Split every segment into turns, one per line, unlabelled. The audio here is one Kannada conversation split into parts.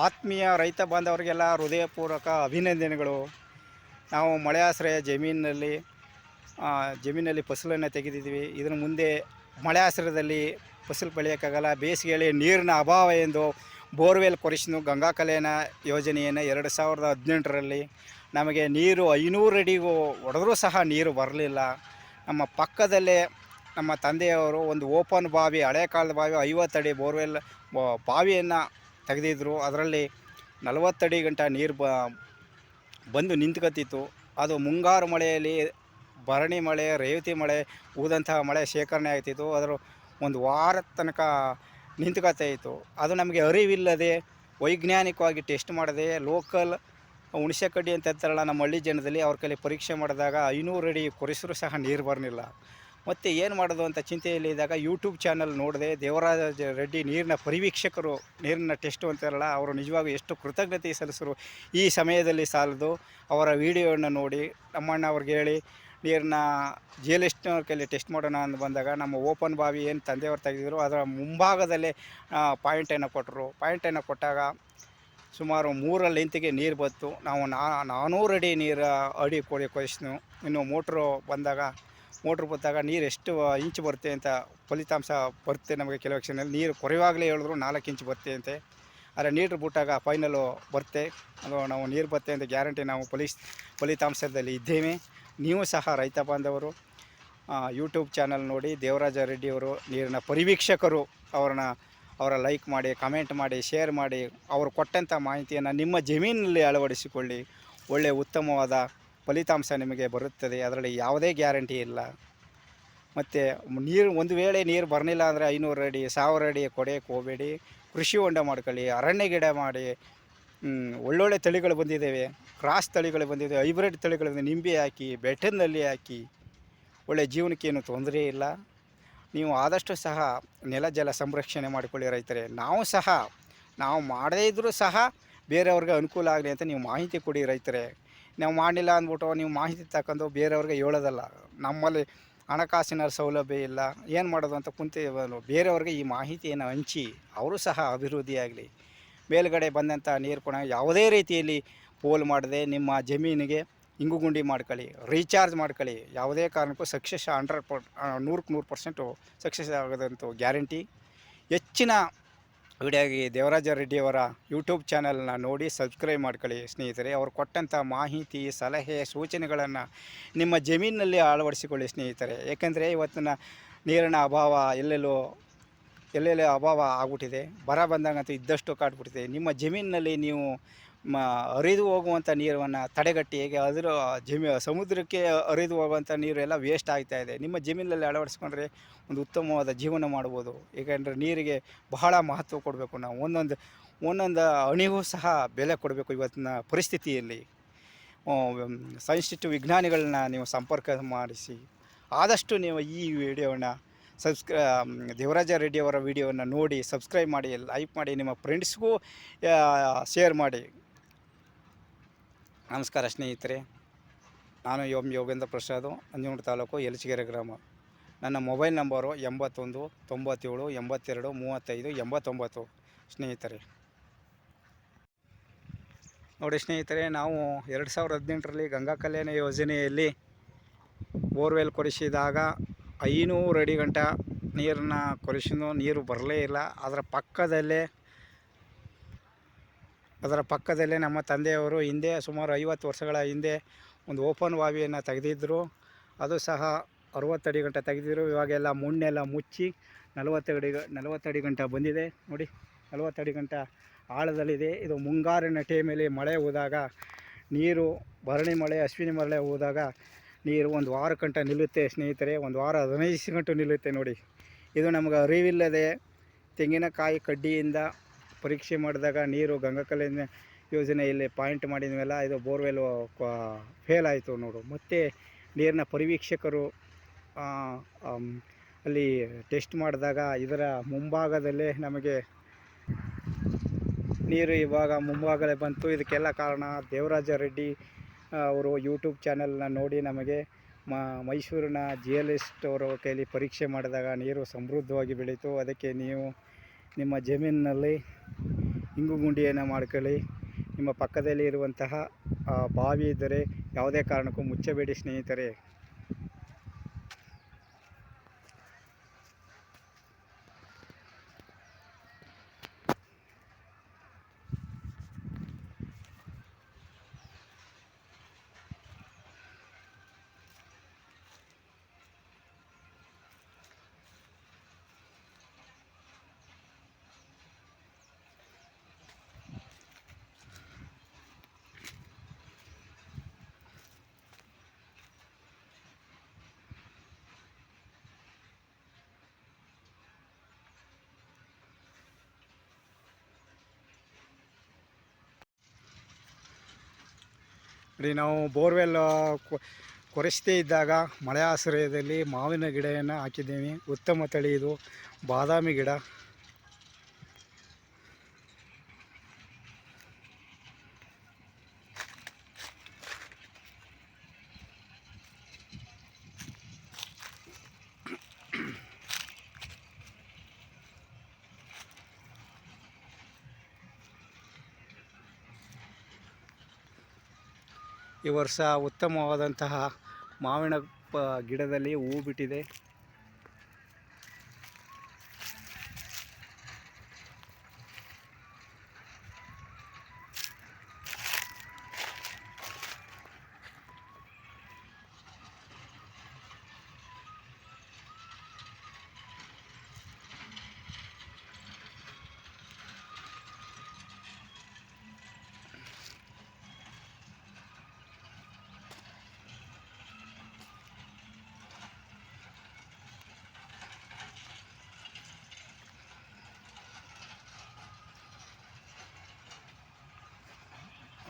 ಆತ್ಮೀಯ ರೈತ ಬಾಂಧವರಿಗೆಲ್ಲ ಹೃದಯಪೂರ್ವಕ ಅಭಿನಂದನೆಗಳು. ನಾವು ಮಳೆ ಆಶ್ರಯ ಜಮೀನಲ್ಲಿ ಫಸಲನ್ನು ತೆಗೆದಿದ್ದೀವಿ. ಇದರ ಮುಂದೆ ಮಳೆ ಆಶ್ರಯದಲ್ಲಿ ಫಸಲು ಬೆಳೆಯೋಕ್ಕಾಗಲ್ಲ. ಬೇಸಿಗೆಯಲ್ಲಿ ನೀರಿನ ಅಭಾವ ಎಂದು ಬೋರ್ವೆಲ್ ಕೊರೆಸಿದ್ದು ಗಂಗಾ ಕಲ್ಯಾಣ ಯೋಜನೆಯನ್ನು 2018ರಲ್ಲಿ ನಮಗೆ ನೀರು 500 ಅಡಿಗೂ ಹೊಡೆದ್ರೂ ಸಹ ನೀರು ಬರಲಿಲ್ಲ. ನಮ್ಮ ಪಕ್ಕದಲ್ಲೇ ನಮ್ಮ ತಂದೆಯವರು ಒಂದು ಓಪನ್ ಬಾವಿ, ಹಳೆ ಕಾಲದ ಬಾವಿ, 50 ಅಡಿ ಬೋರ್ವೆಲ್ ಬಾವಿಯನ್ನು ತೆಗೆದಿದ್ದರು. ಅದರಲ್ಲಿ 40 ಅಡಿ ಗಂಟ ನೀರು ಬಂದು ನಿಂತ್ಕೊತಿತ್ತು. ಅದು ಮುಂಗಾರು ಮಳೆಯಲ್ಲಿ ಭರಣಿ ಮಳೆ, ರೇವತಿ ಮಳೆ, ಊದಂತಹ ಮಳೆ ಶೇಖರಣೆ ಆಗ್ತಿತ್ತು. ಅದರ ಒಂದು ವಾರದ ತನಕ ನಿಂತ್ಕೊತಾ ಇತ್ತು. ಅದು ನಮಗೆ ಅರಿವಿಲ್ಲದೆ ವೈಜ್ಞಾನಿಕವಾಗಿ ಟೆಸ್ಟ್ ಮಾಡದೆ ಲೋಕಲ್ ಹುಣಸೆ ಕಡ್ಡಿ ಅಂತ ಇರ್ತಾರಲ್ಲ ನಮ್ಮ ಹಳ್ಳಿ ಜನದಲ್ಲಿ, ಅವ್ರ ಕೈಲಿ ಪರೀಕ್ಷೆ ಮಾಡಿದಾಗ 500 ಅಡಿ ಕೊರೆಸಿದ್ರು ಸಹ ನೀರು ಬರಲಿಲ್ಲ. ಮತ್ತು ಏನು ಮಾಡೋದು ಅಂತ ಚಿಂತೆಯಲ್ಲಿದ್ದಾಗ ಯೂಟ್ಯೂಬ್ ಚಾನಲ್ ನೋಡಿದೆ. ದೇವರಾಜ ರೆಡ್ಡಿ ನೀರಿನ ಪರಿವೀಕ್ಷಕರು, ನೀರಿನ ಟೆಸ್ಟು ಅಂತಾರಲ್ಲ, ಅವರು ನಿಜವಾಗೂ ಎಷ್ಟು ಕೃತಜ್ಞತೆ ಸಲ್ಲಿಸರು. ಈ ಸಮಯದಲ್ಲಿ ಸಾಲದು. ಅವರ ವಿಡಿಯೋವನ್ನು ನೋಡಿ ನಮ್ಮಣ್ಣ ಅವ್ರಿಗೆ ಹೇಳಿ ನೀರನ್ನ ಜಿಯಲಿಸ್ಟ್ನವ್ರ ಕೈಲಿ ಟೆಸ್ಟ್ ಮಾಡೋಣ ಅಂತ ಬಂದಾಗ ನಮ್ಮ ಓಪನ್ ಬಾವಿ ಏನು ತಂದೆಯವರು ತೆಗೆದಿದ್ರು ಅದರ ಮುಂಭಾಗದಲ್ಲೇ ಪಾಯಿಂಟನ್ನು ಕೊಟ್ಟರು. ಪಾಯಿಂಟನ್ನು ಕೊಟ್ಟಾಗ ಸುಮಾರು 3 ಲೆಂತಿಗೆ ನೀರು ಬಂತು. ನಾವು 400 ಅಡಿ ಅಡಿ ಕೊರೆಸಿದ್ವು. ಇನ್ನು ಮೋಟ್ರು ಬಂದಾಗ ನೀರು ಎಷ್ಟು ಇಂಚು ಬರುತ್ತೆ ಅಂತ ಫಲಿತಾಂಶ ಬರುತ್ತೆ. ನಮಗೆ ಕೆಲವು ಕ್ಷಣದಲ್ಲಿ ನೀರು ಕೊರೆಯುವಾಗಲೇ ಹೇಳಿದ್ರು 4 ಇಂಚು ಬರುತ್ತೆ ಅಂತೆ. ಆದರೆ ನೀರು ಬಿಟ್ಟಾಗ ಫೈನಲು ಬರುತ್ತೆ. ಅದು ನಾವು ನೀರು ಬರುತ್ತೆ ಅಂತ ಗ್ಯಾರಂಟಿ ನಾವು ಫಲಿತಾಂಶದಲ್ಲಿ ಇದ್ದೇವೆ. ನೀವು ಸಹ ರೈತ ಬಾಂಧವರು ಯೂಟ್ಯೂಬ್ ಚಾನಲ್ ನೋಡಿ ದೇವರಾಜ ರೆಡ್ಡಿಯವರು ನೀರಿನ ಪರಿವೀಕ್ಷಕರು, ಅವರ ಲೈಕ್ ಮಾಡಿ, ಕಮೆಂಟ್ ಮಾಡಿ, ಶೇರ್ ಮಾಡಿ, ಅವರು ಕೊಟ್ಟಂಥ ಮಾಹಿತಿಯನ್ನು ನಿಮ್ಮ ಜಮೀನಿನಲ್ಲಿ ಅಳವಡಿಸಿಕೊಳ್ಳಿ. ಒಳ್ಳೆಯ ಉತ್ತಮವಾದ ಫಲಿತಾಂಶ ನಿಮಗೆ ಬರುತ್ತದೆ. ಅದರಲ್ಲಿ ಯಾವುದೇ ಗ್ಯಾರಂಟಿ ಇಲ್ಲ. ಮತ್ತು ಒಂದು ವೇಳೆ ನೀರು ಬರಲಿಲ್ಲ ಅಂದರೆ 500 ಅಡಿ 1000 ಅಡಿ ಕೊಡೆಯಕ್ಕೆ ಹೋಗಬೇಡಿ. ಕೃಷಿ ಹೊಂಡ ಮಾಡ್ಕೊಳ್ಳಿ, ಅರಣ್ಯ ಗಿಡ ಮಾಡಿ. ಒಳ್ಳೊಳ್ಳೆ ತಳಿಗಳು ಬಂದಿದ್ದಾವೆ, ಕ್ರಾಸ್ ತಳಿಗಳು ಬಂದಿದೆ, ಹೈಬ್ರಿಡ್ ತಳಿಗಳು ಬಂದಿದೆ. ನಿಂಬೆ ಹಾಕಿ, ಬೆಟ್ಟದಲ್ಲಿ ಹಾಕಿ, ಒಳ್ಳೆಯ ಜೀವನಕ್ಕೇನು ತೊಂದರೆ ಇಲ್ಲ. ನೀವು ಆದಷ್ಟು ಸಹ ನೆಲ ಜಲ ಸಂರಕ್ಷಣೆ ಮಾಡಿಕೊಳ್ಳಿ ರೈತರೇ. ನಾವು ಮಾಡದೇ ಇದ್ದರೂ ಸಹ ಬೇರೆಯವ್ರಿಗೆ ಅನುಕೂಲ ಆಗಲಿ ಅಂತ ನೀವು ಮಾಹಿತಿ ಕೊಡಿ ರೈತರೇ. ನಾವು ಮಾಡಲಿಲ್ಲ ಅಂದ್ಬಿಟ್ಟು ನೀವು ಮಾಹಿತಿ ತಗೊಂಡು ಬೇರೆಯವ್ರಿಗೆ ಹೇಳೋದಲ್ಲ. ನಮ್ಮಲ್ಲಿ ಹಣಕಾಸಿನ ಸೌಲಭ್ಯ ಇಲ್ಲ, ಏನು ಮಾಡೋದು ಅಂತ ಬೇರೆಯವ್ರಿಗೆ ಈ ಮಾಹಿತಿಯನ್ನು ಹಂಚಿ ಅವರು ಸಹ ಅಭಿವೃದ್ಧಿಯಾಗಲಿ. ಮೇಲುಗಡೆ ಬಂದಂಥ ನೀರು ಕೂಡ ಯಾವುದೇ ರೀತಿಯಲ್ಲಿ ಪೋಲು ಮಾಡದೆ ನಿಮ್ಮ ಜಮೀನಿಗೆ ಇಂಗುಗುಂಡಿ ಮಾಡ್ಕೊಳ್ಳಿ, ರೀಚಾರ್ಜ್ ಮಾಡ್ಕೊಳ್ಳಿ. ಯಾವುದೇ ಕಾರಣಕ್ಕೂ ಸಕ್ಸಸ್ 100% ಸಕ್ಸಸ್ ಆಗೋದಂತೂ ಗ್ಯಾರಂಟಿ. ಹೆಚ್ಚಿನ ವಿಡಿಯೋಗೆ ದೇವರಾಜ ರೆಡ್ಡಿಯವರ ಯೂಟ್ಯೂಬ್ ಚಾನಲ್ನ ನೋಡಿ ಸಬ್ಸ್ಕ್ರೈಬ್ ಮಾಡ್ಕೊಳ್ಳಿ ಸ್ನೇಹಿತರೆ. ಅವರು ಕೊಟ್ಟಂಥ ಮಾಹಿತಿ, ಸಲಹೆ, ಸೂಚನೆಗಳನ್ನು ನಿಮ್ಮ ಜಮೀನಿನಲ್ಲಿ ಅಳವಡಿಸಿಕೊಳ್ಳಿ ಸ್ನೇಹಿತರೆ. ಏಕೆಂದರೆ ಇವತ್ತಿನ ನೀರಿನ ಅಭಾವ ಎಲ್ಲೆಲ್ಲೋ ಅಭಾವ ಆಗ್ಬಿಟ್ಟಿದೆ. ಬರ ಬಂದಾಗಂತೂ ಇದ್ದಷ್ಟು ಕಾಡ್ಬಿಟ್ಟಿದೆ. ನಿಮ್ಮ ಜಮೀನಿನಲ್ಲಿ ನೀವು ಹರಿದು ಹೋಗುವಂಥ ನೀರನ್ನು ತಡೆಗಟ್ಟಿ, ಹೇಗೆ ಸಮುದ್ರಕ್ಕೆ ಹರಿದು ಹೋಗುವಂಥ ನೀರು ಎಲ್ಲ ವೇಸ್ಟ್ ಆಗ್ತಾಯಿದೆ. ನಿಮ್ಮ ಜಮೀನಿನಲ್ಲಿ ಅಳವಡಿಸ್ಕೊಂಡ್ರೆ ಒಂದು ಉತ್ತಮವಾದ ಜೀವನ ಮಾಡ್ಬೋದು. ಏಕೆಂದರೆ ನೀರಿಗೆ ಬಹಳ ಮಹತ್ವ ಕೊಡಬೇಕು. ನಾವು ಒಂದೊಂದು ಹನಿಗೂ ಸಹ ಬೆಲೆ ಕೊಡಬೇಕು ಇವತ್ತಿನ ಪರಿಸ್ಥಿತಿಯಲ್ಲಿ. ಸೈಂಟಿಸ್ಟ್ ವಿಜ್ಞಾನಿಗಳನ್ನ ನೀವು ಸಂಪರ್ಕ ಮಾಡಿಸಿ ಆದಷ್ಟು ನೀವು ಈ ವಿಡಿಯೋವನ್ನು ದೇವರಾಜ ರೆಡ್ಡಿಯವರ ವಿಡಿಯೋವನ್ನು ನೋಡಿ ಸಬ್ಸ್ಕ್ರೈಬ್ ಮಾಡಿ, ಲೈಕ್ ಮಾಡಿ, ನಿಮ್ಮ ಫ್ರೆಂಡ್ಸ್ಗೂ ಶೇರ್ ಮಾಡಿ. ನಮಸ್ಕಾರ ಸ್ನೇಹಿತರೆ. ನಾನು ಯೋಗೇಂದ್ರ ಪ್ರಸಾದ್, ನಂಜನಗೂಡು ತಾಲೂಕು, ಯಲಚಗೆರೆ ಗ್ರಾಮ. ನನ್ನ ಮೊಬೈಲ್ ನಂಬರು 81 97 82 35 89 ಸ್ನೇಹಿತರೆ. ನೋಡಿ ಸ್ನೇಹಿತರೆ, ನಾವು 2018ರಲ್ಲಿ ಗಂಗಾ ಕಲ್ಯಾಣ ಯೋಜನೆಯಲ್ಲಿ ಬೋರ್ವೆಲ್ ಕೊರೆಸಿದಾಗ 500 ಅಡಿ ಗಂಟ ನೀರನ್ನು ಕೊರೆಸಿದ್ರೂ ನೀರು ಬರಲೇ ಇಲ್ಲ. ಅದರ ಪಕ್ಕದಲ್ಲೇ ನಮ್ಮ ತಂದೆಯವರು ಹಿಂದೆ ಸುಮಾರು 50 ವರ್ಷಗಳ ಹಿಂದೆ ಒಂದು ಓಪನ್ ಬಾವಿಯನ್ನು ತೆಗೆದಿದ್ದರು. ಅದು ಸಹ 60 ಅಡಿ ಗಂಟ ತೆಗೆದಿದ್ರು. ಇವಾಗೆಲ್ಲ ಮಣ್ಣೆಲ್ಲ ಮುಚ್ಚಿ 40 ಅಡಿ ಗಂಟ ಬಂದಿದೆ. ನೋಡಿ, 40 ಅಡಿ ಗಂಟ ಆಳದಲ್ಲಿದೆ. ಇದು ಮುಂಗಾರಿನ ಟೈಮಲ್ಲಿ ಮಳೆ ಹೋದಾಗ ನೀರು, ಭರಣಿ ಮಳೆ, ಅಶ್ವಿನಿ ಮಳೆ ಹೋದಾಗ ನೀರು 1 ವಾರ ಗಂಟ ನಿಲ್ಲುತ್ತೆ ಸ್ನೇಹಿತರೆ. 1 ವಾರ 15 ಗಂಟೆ ನಿಲ್ಲುತ್ತೆ ನೋಡಿ. ಇದು ನಮಗೆ ಅರಿವಿಲ್ಲದೆ ತೆಂಗಿನಕಾಯಿ ಕಡ್ಡಿಯಿಂದ ಪರೀಕ್ಷೆ ಮಾಡಿದಾಗ ನೀರು ಗಂಗಾ ಕಲ್ಯಾಣ ಯೋಜನೆಯಲ್ಲಿ ಪಾಯಿಂಟ್ ಮಾಡಿದ್ಮೇಲೆ ಇದು ಬೋರ್ವೆಲ್ ಫೇಲ್ ಆಯಿತು ನೋಡು. ಮತ್ತು ನೀರಿನ ಪರಿವೀಕ್ಷಕರು ಅಲ್ಲಿ ಟೆಸ್ಟ್ ಮಾಡಿದಾಗ ಇದರ ಮುಂಭಾಗದಲ್ಲೇ ನಮಗೆ ನೀರು ಇವಾಗ ಮುಂಭಾಗಲೇ ಬಂತು. ಇದಕ್ಕೆಲ್ಲ ಕಾರಣ ದೇವರಾಜ ರೆಡ್ಡಿ ಅವರು ಯೂಟ್ಯೂಬ್ ಚಾನಲ್ನ ನೋಡಿ ನಮಗೆ ಮೈಸೂರಿನ ಜಿಯಲಿಸ್ಟ್ ಅವರ ಕೈಲಿ ಪರೀಕ್ಷೆ ಮಾಡಿದಾಗ ನೀರು ಸಮೃದ್ಧವಾಗಿ ಬೆಳೀತು. ಅದಕ್ಕೆ ನೀವು ನಿಮ್ಮ ಜಮೀನಿನಲ್ಲಿ ಇಂಗು ಗುಂಡಿಯನ್ನು ಮಾಡ್ಕೊಳ್ಳಿ. ನಿಮ್ಮ ಪಕ್ಕದಲ್ಲಿ ಇರುವಂತಹ ಬಾವಿ ಇದ್ದರೆ ಯಾವುದೇ ಕಾರಣಕ್ಕೂ ಮುಚ್ಚಬೇಡಿ ಸ್ನೇಹಿತರೆ. ನಾವು ಬೋರ್ವೆಲ್ ಕೊರೆಸದೇ ಇದ್ದಾಗ ಮಳೆ ಆಶ್ರಯದಲ್ಲಿ ಮಾವಿನ ಗಿಡವನ್ನು ಹಾಕಿದ್ದೀವಿ. ಉತ್ತಮ ತಳಿ ಇದು ಬಾದಾಮಿ ಗಿಡ. ಈ ವರ್ಷ ಉತ್ತಮವಾದಂತಹ ಮಾವಿನ ಗಿಡದಲ್ಲಿ ಹೂ ಬಿಟ್ಟಿದೆ.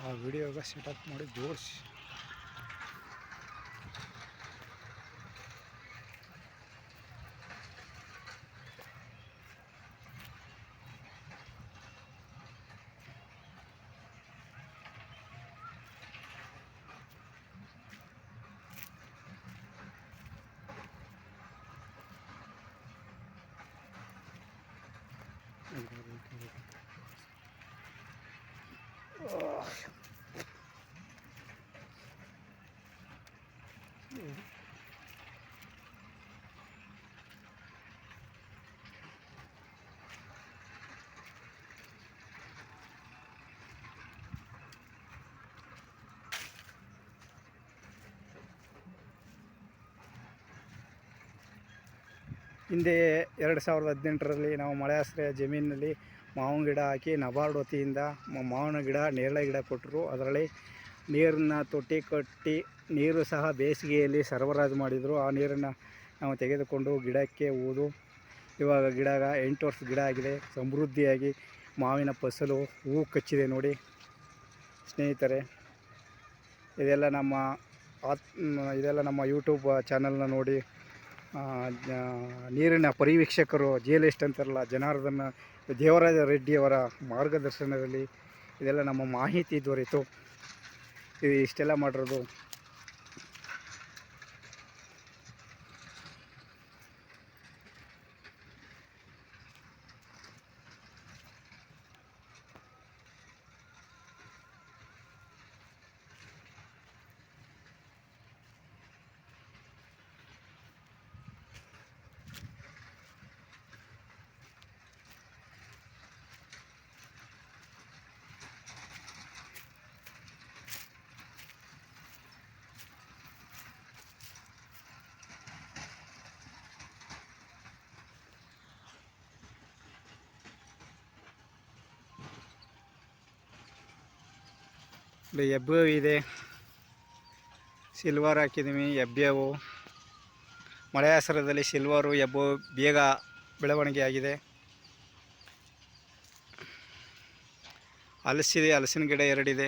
ಆ ವಿಡಿಯೋಗ ಸೆಟಪ್ ಮಾಡಿ ಜೋಡಿಸಿ ಹಿಂದೆ 2018ರಲ್ಲಿ ನಾವು ಮಳೆ ಆಶ್ರಯ ಜಮೀನಿನಲ್ಲಿ ಮಾವಿನ ಗಿಡ ಹಾಕಿ ನಬಾರ್ಡ್ ವತಿಯಿಂದ ಮಾವಿನ ಗಿಡ ನೇರಳೆ ಗಿಡ ಕೊಟ್ಟರು. ಅದರಲ್ಲಿ ನೀರನ್ನು ತೊಟ್ಟಿ ಕಟ್ಟಿ ನೀರು ಸಹ ಬೇಸಿಗೆಯಲ್ಲಿ ಸರಬರಾಜು ಮಾಡಿದರು. ಆ ನೀರನ್ನು ನಾವು ತೆಗೆದುಕೊಂಡು ಗಿಡಕ್ಕೆ ಊದು ಇವಾಗ ಗಿಡ 8 ವರ್ಷದ ಗಿಡ ಆಗಿದೆ. ಸಮೃದ್ಧಿಯಾಗಿ ಮಾವಿನ ಫಸಲು ಹೂ ಕಚ್ಚಿದೆ ನೋಡಿ ಸ್ನೇಹಿತರೆ. ಇದೆಲ್ಲ ನಮ್ಮ ಯೂಟ್ಯೂಬ್ ಚಾನಲ್ನ ನೋಡಿ ನೀರಿನ ಪರಿವೀಕ್ಷಕರು ಜಿಯಲಿಸ್ಟ್ ಅಂತಾರಲ್ಲ, ಜನಾರ್ದನ ದೇವರಾಜ ರೆಡ್ಡಿಯವರ ಮಾರ್ಗದರ್ಶನದಲ್ಲಿ ಇದೆಲ್ಲ ನಮ್ಮ ಮಾಹಿತಿ ದೊರೆತು ಇಷ್ಟೆಲ್ಲ ಮಾಡಿರೋದು. ಎಬ್ಬೇವು ಇದೆ, ಸಿಲ್ವರ್ ಹಾಕಿದ್ದೀವಿ. ಎಬ್ಬೇವು ಮಳೆ ಆಶ್ರಯದಲ್ಲಿ ಸಿಲ್ವರು ಎಬ್ಬು ಬೇಗ ಬೆಳವಣಿಗೆ ಆಗಿದೆ. ಹಲಸಿದೆ, ಹಲಸಿನ ಗಿಡ 2 ಇದೆ.